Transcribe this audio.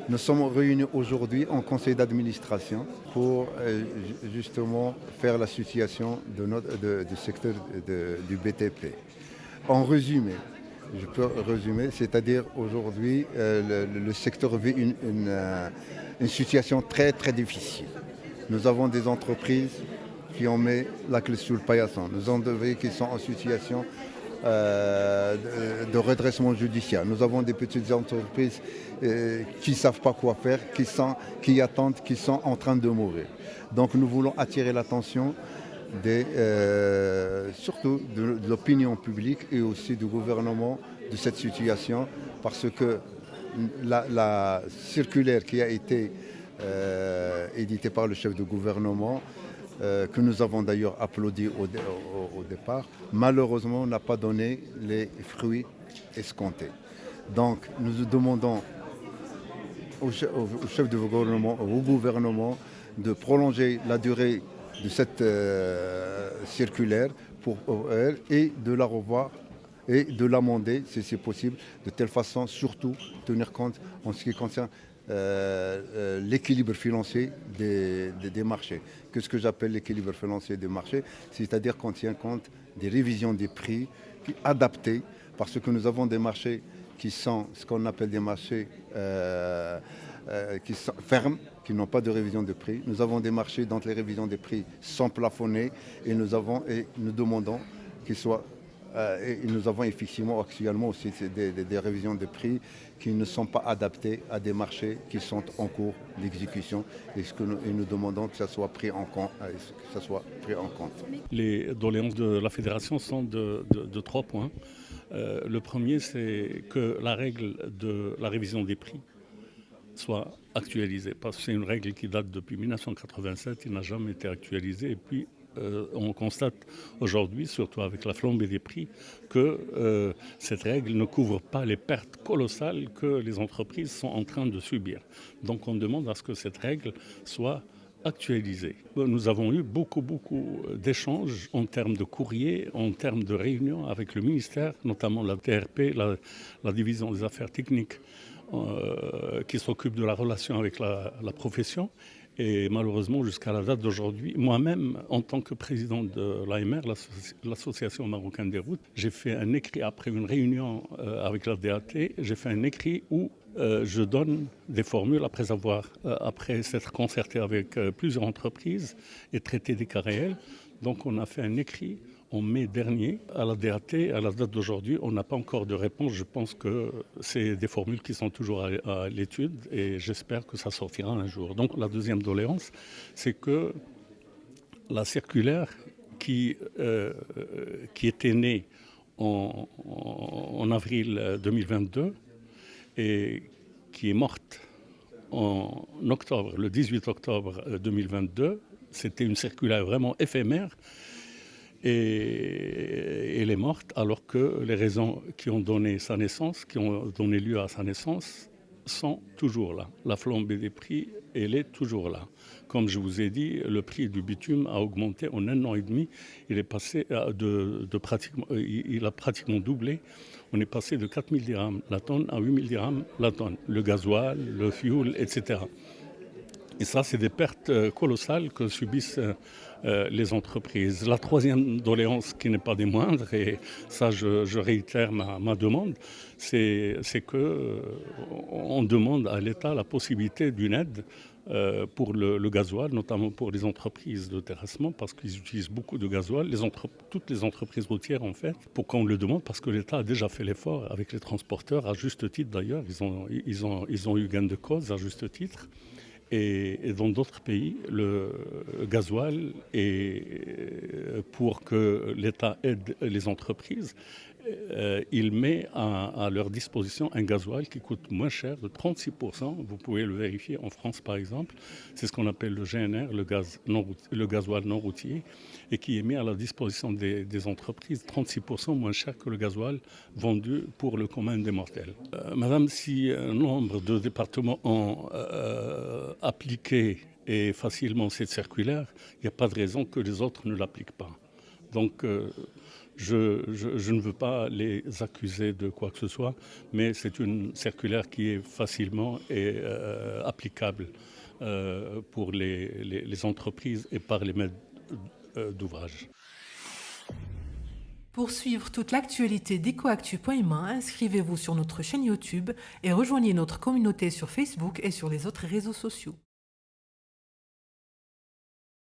Nous sommes réunis aujourd'hui en conseil d'administration pour justement faire la situation du secteur du BTP. En résumé, je peux résumer, c'est-à-dire aujourd'hui, le secteur vit une situation très très difficile. Nous avons des entreprises qui ont mis la clé sous le paillasson. Nous avons des entreprises qui sont en situation de redressement judiciaire. Nous avons des petites entreprises qui ne savent pas quoi faire, qui attendent, qui sont en train de mourir. Donc nous voulons attirer l'attention surtout de l'opinion publique et aussi du gouvernement de cette situation, parce que la circulaire qui a été éditée par le chef de gouvernement, que nous avons d'ailleurs applaudi au départ, malheureusement n'a pas donné les fruits escomptés. Donc nous demandons au chef de gouvernement, au gouvernement, de prolonger la durée de cette circulaire pour elle et de la revoir et de l'amender si c'est possible, de telle façon surtout tenir compte en ce qui concerne l'équilibre financier des marchés. Qu'est-ce que j'appelle l'équilibre financier des marchés? C'est-à-dire qu'on tient compte des révisions des prix adaptées, parce que nous avons des marchés qui sont ce qu'on appelle des marchés qui sont fermes, qui n'ont pas de révision de prix. Nous avons des marchés dont les révisions des prix sont plafonnées et nous demandons qu'ils soient et nous avons effectivement actuellement aussi des révisions de prix qui ne sont pas adaptées à des marchés qui sont en cours d'exécution et nous demandons que ça soit pris en compte. Les doléances de la fédération sont de 3 points. Le premier, c'est que la règle de la révision des prix soit actualisée, parce que c'est une règle qui date depuis 1987, il n'a jamais été actualisée. Et puis, on constate aujourd'hui, surtout avec la flambée des prix, que cette règle ne couvre pas les pertes colossales que les entreprises sont en train de subir. Donc on demande à ce que cette règle soit actualisée. Nous avons eu beaucoup d'échanges en termes de courrier, en termes de réunions avec le ministère, notamment la TRP, la division des affaires techniques, qui s'occupe de la relation avec la profession. Et malheureusement, jusqu'à la date d'aujourd'hui, moi-même, en tant que président de l'AMR, l'Association marocaine des routes, j'ai fait un écrit après une réunion avec la DAT, j'ai fait un écrit où je donne des formules après s'être concerté avec plusieurs entreprises et traité des cas réels. Donc on a fait un écrit en mai dernier à la DAT. À la date d'aujourd'hui, on n'a pas encore de réponse. Je pense que c'est des formules qui sont toujours à l'étude et j'espère que ça sortira un jour. Donc la deuxième doléance, c'est que la circulaire qui était née en avril 2022 et qui est morte en octobre, le 18 octobre 2022, c'était une circulaire vraiment éphémère. Et elle est morte alors que les raisons qui ont donné sa naissance, qui ont donné lieu à sa naissance, sont toujours là. La flambée des prix, elle est toujours là. Comme je vous ai dit, le prix du bitume a augmenté en 1 an et demi. Il est passé il a pratiquement doublé. On est passé de 4 000 dirhams la tonne à 8 000 dirhams la tonne. Le gasoil, le fuel, etc. Et ça, c'est des pertes colossales que subissent les entreprises. La troisième doléance, qui n'est pas des moindres, et ça, je réitère ma demande, c'est qu'on demande à l'État la possibilité d'une aide pour le gasoil, notamment pour les entreprises de terrassement, parce qu'ils utilisent beaucoup de gasoil. Toutes les entreprises routières, en fait. Pourquoi on le demande? Parce que l'État a déjà fait l'effort avec les transporteurs, à juste titre d'ailleurs. Ils ont eu gain de cause, à juste titre. Et dans d'autres pays, le gasoil, pour que l'État aide les entreprises, il met à leur disposition un gasoil qui coûte moins cher de 36%. Vous pouvez le vérifier en France par exemple. C'est ce qu'on appelle le GNR, le gasoil non routier, et qui est mis à la disposition des entreprises 36% moins cher que le gasoil vendu pour le commun des mortels. Madame, si un nombre de départements ont appliqué et facilement cette circulaire, il n'y a pas de raison que les autres ne l'appliquent pas. Donc Je ne veux pas les accuser de quoi que ce soit, mais c'est une circulaire qui est facilement applicable pour les entreprises et par les maîtres d'ouvrage. Pour suivre toute l'actualité d'EcoActu.ma, inscrivez-vous sur notre chaîne YouTube et rejoignez notre communauté sur Facebook et sur les autres réseaux sociaux.